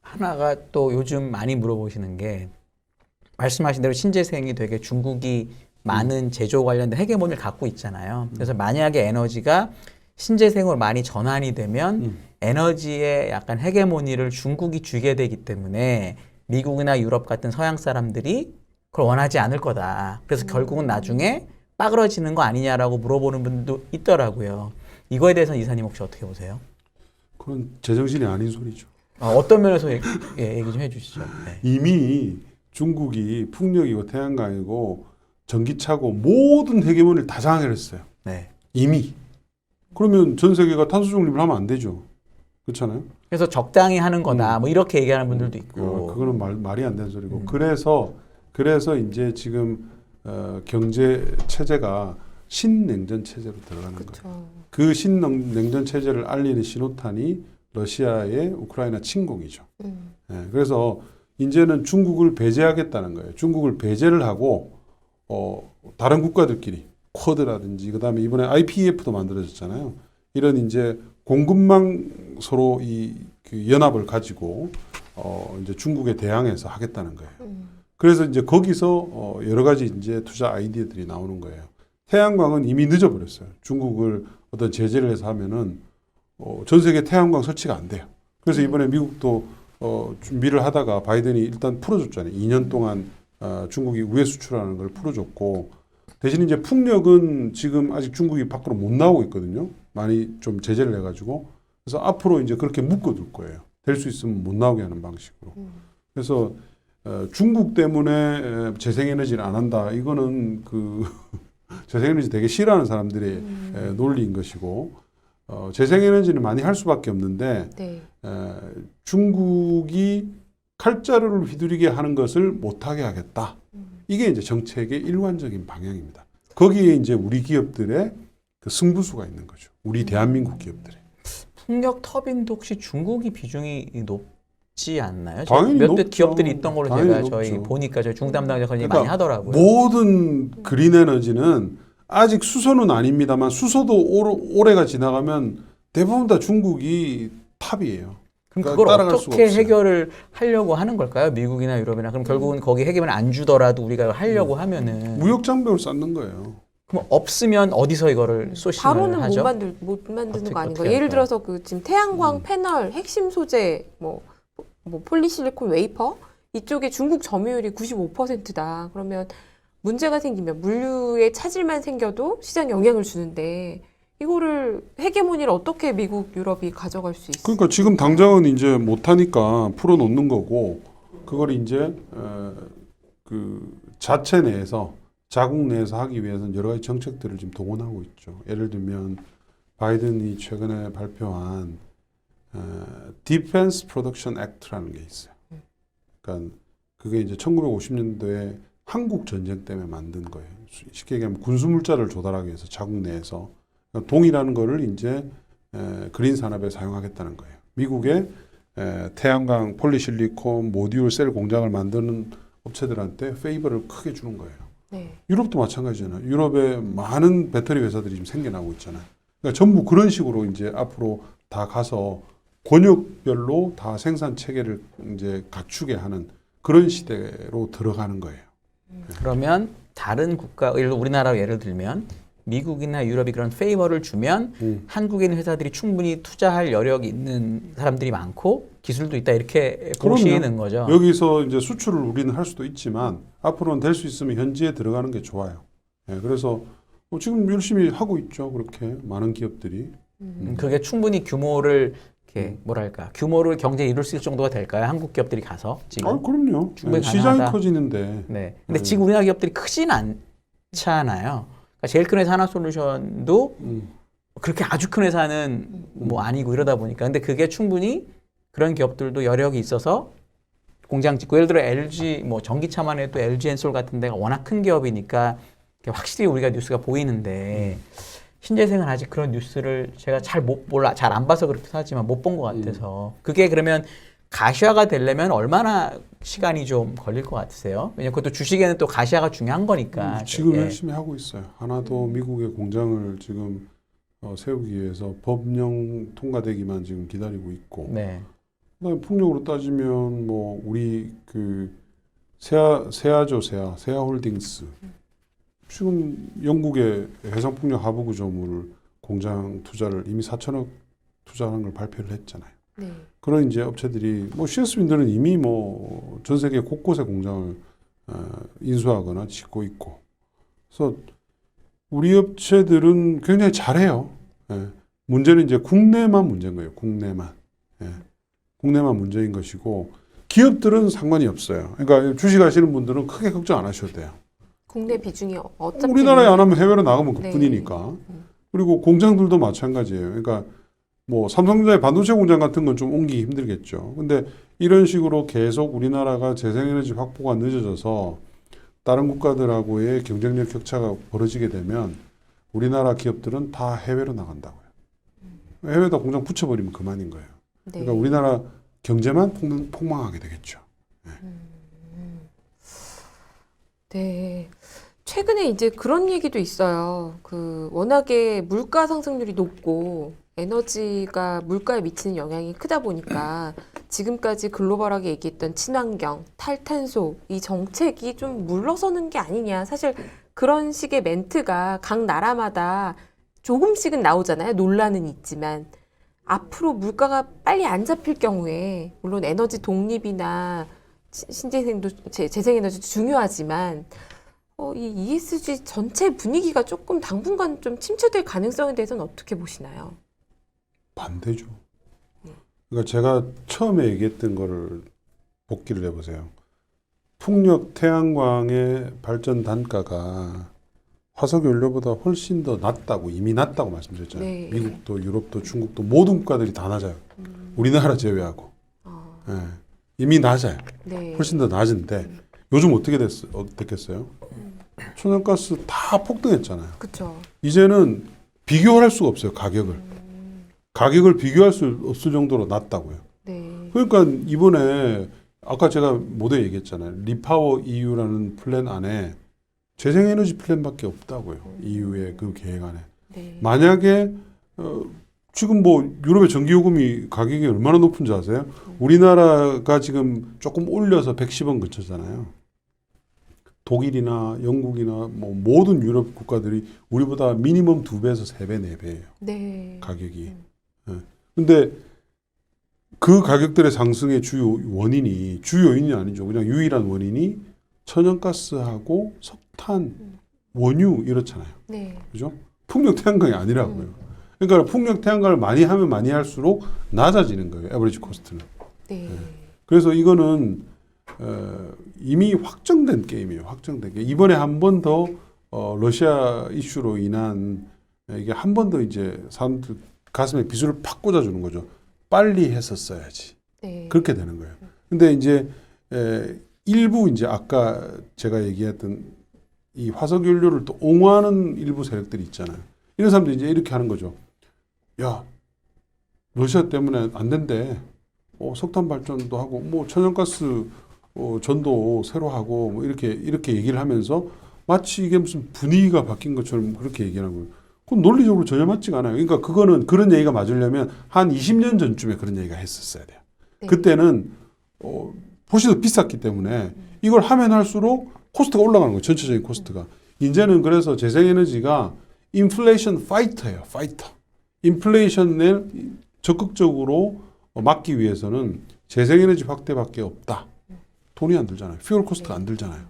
하나가 또 요즘 많이 물어보시는 게 말씀하신 대로 신재생이 되게 중국이 많은 제조 관련된 헤게모니를 갖고 있잖아요. 그래서 만약에 에너지가 신재생으로 많이 전환이 되면 에너지의 약간 헤게모니를 중국이 쥐게 되기 때문에 미국이나 유럽 같은 서양 사람들이 그걸 원하지 않을 거다. 그래서 결국은 나중에 빠그러지는 거 아니냐라고 물어보는 분도 있더라고요. 이거에 대해서는 이사님 혹시 어떻게 보세요? 그건 제정신이 아닌 소리죠. 어떤 면에서 얘기 좀 해주시죠. 네. 이미 중국이 풍력이고 태양광이고 전기차고 모든 헤게모니를 다 장악을 했어요. 네. 이미. 그러면 전 세계가 탄소 중립을 하면 안 되죠. 그렇잖아요. 그래서 적당히 하는 거다. 뭐 이렇게 얘기하는 분들도 있고. 그거는 말이 안 되는 소리고. 그래서 이제 지금 경제 체제가 신냉전 체제로 들어가는 거예요. 그렇죠. 그 신냉전 체제를 알리는 신호탄이 러시아의 우크라이나 침공이죠. 그래서 이제는 중국을 배제하겠다는 거예요. 중국을 배제를 하고 다른 국가들끼리 쿼드라든지 그다음에 이번에 IPEF도 만들어졌잖아요. 이런 이제 공급망 서로 그 연합을 가지고 이제 중국에 대항해서 하겠다는 거예요. 그래서 이제 거기서 여러 가지 이제 투자 아이디어들이 나오는 거예요. 태양광은 이미 늦어버렸어요. 중국을 어떤 제재를 해서 하면은 전 세계 태양광 설치가 안 돼요. 그래서 이번에 미국도 준비를 하다가 바이든이 일단 풀어줬잖아요. 2년 동안 중국이 우회 수출하는 걸 풀어줬고 대신 이제 풍력은 지금 아직 중국이 밖으로 못 나오고 있거든요. 많이 좀 제재를 해가지고 그래서 앞으로 이제 그렇게 묶어둘 거예요. 될 수 있으면 못 나오게 하는 방식으로. 그래서 중국 때문에 재생에너지를 안 한다. 이거는 그 재생에너지 되게 싫어하는 사람들의 논리인 것이고 재생에너지는 많이 할 수밖에 없는데 네. 중국이 칼자루를 휘두르게 하는 것을 못하게 하겠다. 이게 이제 정책의 일관적인 방향입니다. 거기에 이제 우리 기업들의 그 승부수가 있는 거죠. 우리 대한민국 기업들의. 풍력 터빈도 혹시 중국이 비중이 높지 않나요? 당연히 몇몇 높죠. 기업들이 있던 걸로 당연히 제가 높죠. 저희 보니까 저희 중국 담당자 그런 얘기 그러니까 많이 하더라고요. 모든 그린 에너지는 아직 수소는 아닙니다만 수소도 올해가 지나가면 대부분 다 중국이 탑이에요. 그럼 그러니까 그걸 따라갈 수가 어떻게 없어요. 해결을 하려고 하는 걸까요? 미국이나 유럽이나. 그럼 결국은 거기 해결을 안 주더라도 우리가 하려고 하면은 무역 장벽을 쌓는 거예요. 그럼 없으면 어디서 이거를 소싱을 바로는 하죠? 못 만드는 거 아닌가요? 어떻게 예를 할까요? 들어서 그 지금 태양광 패널 핵심 소재 뭐 폴리실리콘 웨이퍼 이쪽에 중국 점유율이 95%다. 그러면 문제가 생기면 물류의 차질만 생겨도 시장 영향을 주는데 이거를 헤게모니를 어떻게 미국, 유럽이 가져갈 수 있어요? 그러니까 지금 당장은 이제 못하니까 풀어놓는 거고 그걸 이제 그 자체 내에서 자국 내에서 하기 위해서는 여러 가지 정책들을 지금 동원하고 있죠. 예를 들면 바이든이 최근에 발표한 Defense Production Act라는 게 있어요. 그러니까 그게 이제 1950년도에 한국 전쟁 때문에 만든 거예요. 쉽게 얘기하면 군수물자를 조달하기 위해서 자국 내에서 그러니까 동이라는 거를 이제 그린 산업에 사용하겠다는 거예요. 미국의 태양광, 폴리실리콘, 모듈 셀 공장을 만드는 업체들한테 페이버를 크게 주는 거예요. 네. 유럽도 마찬가지잖아요. 유럽에 많은 배터리 회사들이 지금 생겨나고 있잖아요. 그러니까 전부 그런 식으로 이제 앞으로 다 가서 권역별로 다 생산 체계를 이제 갖추게 하는 그런 시대로 들어가는 거예요. 그러면 다른 국가, 예를 들어 우리나라 예를 들면 미국이나 유럽이 그런 페이버를 주면 한국에 있는 회사들이 충분히 투자할 여력이 있는 사람들이 많고 기술도 있다 이렇게 보시는 거죠. 여기서 이제 수출을 우리는 할 수도 있지만 앞으로는 될 수 있으면 현지에 들어가는 게 좋아요. 예, 그래서 지금 열심히 하고 있죠. 그렇게 많은 기업들이. 그게 충분히 규모를 이렇게 뭐랄까 규모를 경제에 이룰 수 있을 정도가 될까요? 한국 기업들이 가서 지금. 그럼요. 충분히 시장이 가능하다. 커지는데. 네. 근데 지금 우리나라 기업들이 크진 않잖아요. 그러니까 제일 큰 회사 하나솔루션도 그렇게 아주 큰 회사는 뭐 아니고 이러다 보니까. 근데 그게 충분히 그런 기업들도 여력이 있어서 공장 짓고 예를 들어 LG 뭐 전기차만 해도 LG 엔솔 같은 데가 워낙 큰 기업이니까 확실히 우리가 뉴스가 보이는데 신재생은 아직 그런 뉴스를 제가 잘 몰라 잘 안 봐서 그렇게 하지만 못 본 것 같아서 그게 그러면 가시화가 되려면 얼마나 시간이 좀 걸릴 것 같으세요? 왜냐면 그것도 주식에는 또 가시화가 중요한 거니까. 지금 예. 열심히 하고 있어요. 하나도 미국의 공장을 지금 세우기 위해서 법령 통과되기만 지금 기다리고 있고. 네. 그다음에 풍력으로 따지면 뭐 우리 그 세아홀딩스 지금 영국의 해상풍력 하부 구조물 공장 투자를 이미 4천억 투자하는 걸 발표를 했잖아요. 네. 그런 이제 업체들이 뭐 CS 윈드는 이미 뭐 전 세계 곳곳에 공장을 인수하거나 짓고 있고, 그래서 우리 업체들은 굉장히 잘해요. 예. 문제는 이제 국내만 문제인 거예요. 국내만. 예. 국내만 문제인 것이고 기업들은 상관이 없어요. 그러니까 주식하시는 분들은 크게 걱정 안 하셔도 돼요. 국내 비중이 어차피 우리나라에 안 하면 해외로 나가면 네. 그뿐이니까. 그리고 공장들도 마찬가지예요. 그러니까 뭐 삼성전자의 반도체 공장 같은 건 좀 옮기기 힘들겠죠. 근데 이런 식으로 계속 우리나라가 재생에너지 확보가 늦어져서 다른 국가들하고의 경쟁력 격차가 벌어지게 되면 우리나라 기업들은 다 해외로 나간다고요. 해외에다 공장 붙여버리면 그만인 거예요. 네. 그러니까 우리나라 경제만 폭망하게 되겠죠. 네. 최근에 이제 그런 얘기도 있어요. 그 워낙에 물가 상승률이 높고 에너지가 물가에 미치는 영향이 크다 보니까 지금까지 글로벌하게 얘기했던 친환경, 탈탄소 이 정책이 좀 물러서는 게 아니냐. 사실 그런 식의 멘트가 각 나라마다 조금씩은 나오잖아요. 논란은 있지만 앞으로 물가가 빨리 안 잡힐 경우에 물론 에너지 독립이나 신재생도 재생에너지도 중요하지만 이 ESG 전체 분위기가 조금 당분간 좀 침체될 가능성에 대해서는 어떻게 보시나요? 반대죠. 그러니까 제가 처음에 얘기했던 거를 복기를 해보세요. 풍력, 태양광의 발전 단가가 화석연료보다 훨씬 더 낮다고 이미 낮다고 말씀드렸잖아요. 네. 미국도 유럽도 중국도 모든 국가들이 다 낮아요. 우리나라 제외하고. 예. 이미 낮아요. 네. 훨씬 더 낮은데 요즘 어떻게 됐겠어요? 천연가스 다 폭등했잖아요. 그렇죠. 이제는 비교할 수가 없어요. 가격을 비교할 수 없을 정도로 낮다고요. 네. 그러니까 이번에 아까 제가 모두에 얘기했잖아요. 리파워 EU라는 플랜 안에 재생에너지 플랜밖에 없다고요. EU의 그 계획 안에. 네. 만약에 지금 뭐 유럽의 전기요금이 가격이 얼마나 높은지 아세요? 우리나라가 지금 조금 올려서 110원 근처잖아요. 독일이나 영국이나 뭐 모든 유럽 국가들이 우리보다 미니멈 2배에서 3배, 4배예요. 네. 가격이. 예. 근데 그 가격들의 상승의 주요 요인이 아니죠. 그냥 유일한 원인이 천연가스하고 석탄, 원유 이렇잖아요. 네. 그죠? 풍력 태양광이 아니라고요. 그러니까 풍력 태양광을 많이 하면 많이 할수록 낮아지는 거예요. 에버리지 코스트는. 네. 그래서 이거는 이미 확정된 게임이에요. 확정된 게 이번에 한 번 더 러시아 이슈로 인한 이게 한 번 더 이제 사람들 가슴에 비수를 팍 꽂아주는 거죠. 빨리 했었어야지. 네. 그렇게 되는 거예요. 근데 이제 일부 이제 아까 제가 얘기했던 이 화석 연료를 또 옹호하는 일부 세력들이 있잖아요. 이런 사람들이 이제 이렇게 하는 거죠. 야, 러시아 때문에 안 된대. 석탄 발전도 하고 뭐 천연가스 전도 새로 하고 뭐 이렇게 얘기를 하면서 마치 이게 무슨 분위기가 바뀐 것처럼 그렇게 얘기하는 거예요. 그건 논리적으로 전혀 맞지가 않아요. 그러니까 그거는 그런 얘기가 맞으려면 한 20년 전쯤에 그런 얘기가 했었어야 돼요. 네. 그때는 보시도 비쌌기 때문에 이걸 하면 할수록 코스트가 올라가는 거예요. 전체적인 코스트가. 이제는 그래서 재생에너지가 인플레이션 파이터예요. 파이터. 인플레이션을 적극적으로 막기 위해서는 재생에너지 확대밖에 없다. 돈이 안 들잖아요. 퓨얼 코스트가 안 들잖아요.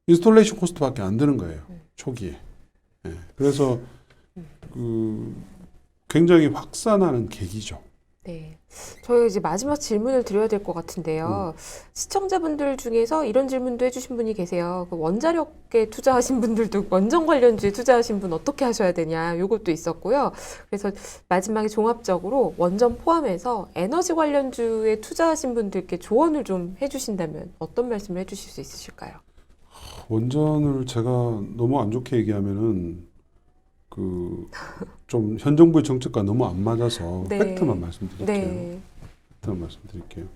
인스톨레이션 코스트밖에 안 드는 거예요. 초기에. 예. 그래서 굉장히 확산하는 계기죠. 네. 저희 이제 마지막 질문을 드려야 될 것 같은데요. 시청자분들 중에서 이런 질문도 해주신 분이 계세요. 그 원자력에 투자하신 분들도 원전 관련주에 투자하신 분 어떻게 하셔야 되냐, 요것도 있었고요. 그래서 마지막에 종합적으로 원전 포함해서 에너지 관련주에 투자하신 분들께 조언을 좀 해주신다면 어떤 말씀을 해주실 수 있으실까요? 원전을 제가 너무 안 좋게 얘기하면은 좀 현 정부의 정책과 너무 안 맞아서 네. 팩트만 말씀드릴게요. 네. 팩트만 말씀드릴게요.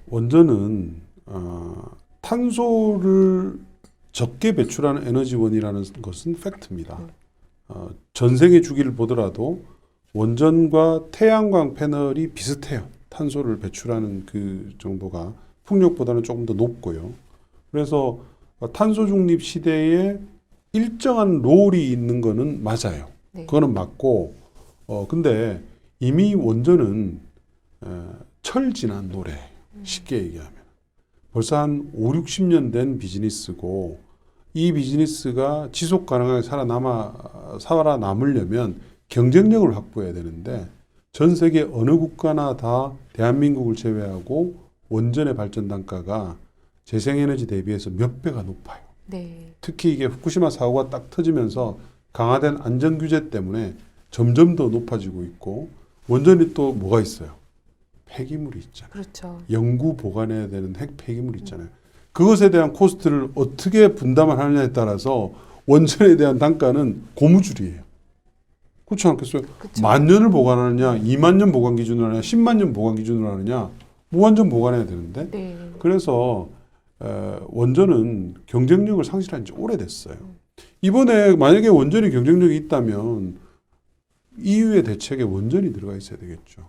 원전은 탄소를 적게 배출하는 에너지원이라는 것은 팩트입니다. 전생의 주기를 보더라도 원전과 태양광 패널이 비슷해요. 탄소를 배출하는 그 정도가 풍력보다는 조금 더 높고요. 그래서 탄소 중립 시대에 일정한 롤이 있는 거는 맞아요. 네. 그거는 맞고, 근데 이미 원전은 철지난 노래, 쉽게 얘기하면. 벌써 한 5, 60년 된 비즈니스고, 이 비즈니스가 지속 가능하게 살아남으려면 경쟁력을 확보해야 되는데, 전 세계 어느 국가나 다 대한민국을 제외하고 원전의 발전 단가가 재생에너지 대비해서 몇 배가 높아요. 네. 특히 이게 후쿠시마 사고가 딱 터지면서 강화된 안전규제 때문에 점점 더 높아지고 있고, 원전이 또 뭐가 있어요? 폐기물이 있잖아요. 그렇죠. 영구 보관해야 되는 핵 폐기물이 있잖아요. 그것에 대한 코스트를 어떻게 분담을 하느냐에 따라서 원전에 대한 단가는 고무줄이에요. 그렇지 않겠어요? 그쵸. 10,000년을 보관하느냐, 20,000년 보관 기준으로 하느냐, 100,000년 보관 기준으로 하느냐, 무한정 보관해야 되는데, 네. 그래서 원전은 경쟁력을 상실한 지 오래됐어요. 이번에 만약에 원전이 경쟁력이 있다면 EU의 대책에 원전이 들어가 있어야 되겠죠.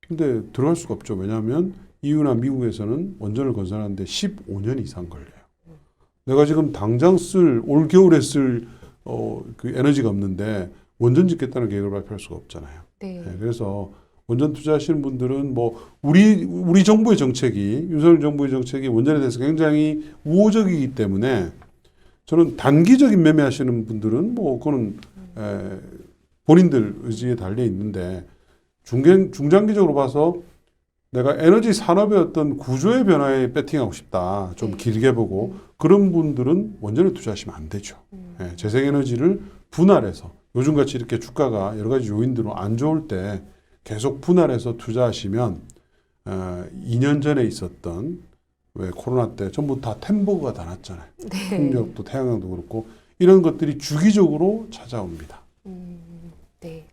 근데 들어갈 수가 없죠. 왜냐하면 EU나 미국에서는 원전을 건설하는데 15년 이상 걸려요. 내가 지금 당장 올 겨울에 쓸 그 에너지가 없는데 원전 짓겠다는 계획을 발표할 수가 없잖아요. 네. 네, 그래서 원전 투자하시는 분들은 뭐 우리 정부의 정책이, 윤석열 정부의 정책이 원전에 대해서 굉장히 우호적이기 때문에 저는 단기적인 매매하시는 분들은 뭐 그거는 본인들 의지에 달려 있는데, 중장기적으로 봐서 내가 에너지 산업의 어떤 구조의 변화에 배팅하고 싶다, 좀 네. 길게 보고, 그런 분들은 원전에 투자하시면 안 되죠. 재생에너지를 분할해서, 요즘같이 이렇게 주가가 여러 가지 요인들로 안 좋을 때 계속 분할해서 투자하시면 2년 전에 있었던, 왜 코로나 때 전부 다 템버가 다 났잖아요. 네. 풍력도 태양광도 그렇고 이런 것들이 주기적으로 찾아옵니다. 네.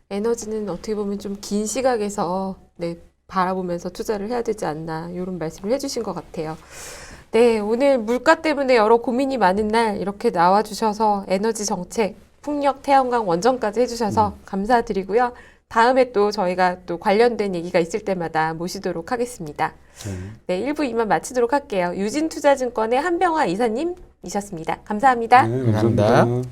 에너지는 어떻게 보면 좀 긴 시각에서 네, 바라보면서 투자를 해야 되지 않나, 이런 말씀을 해주신 것 같아요. 네, 오늘 물가 때문에 여러 고민이 많은 날 이렇게 나와주셔서 에너지 정책, 풍력, 태양광, 원전까지 해주셔서 감사드리고요. 다음에 또 저희가 또 관련된 얘기가 있을 때마다 모시도록 하겠습니다. 네, 1부 이만 마치도록 할게요. 유진투자증권의 한병화 이사님이셨습니다. 감사합니다. 네, 감사합니다. 감사합니다.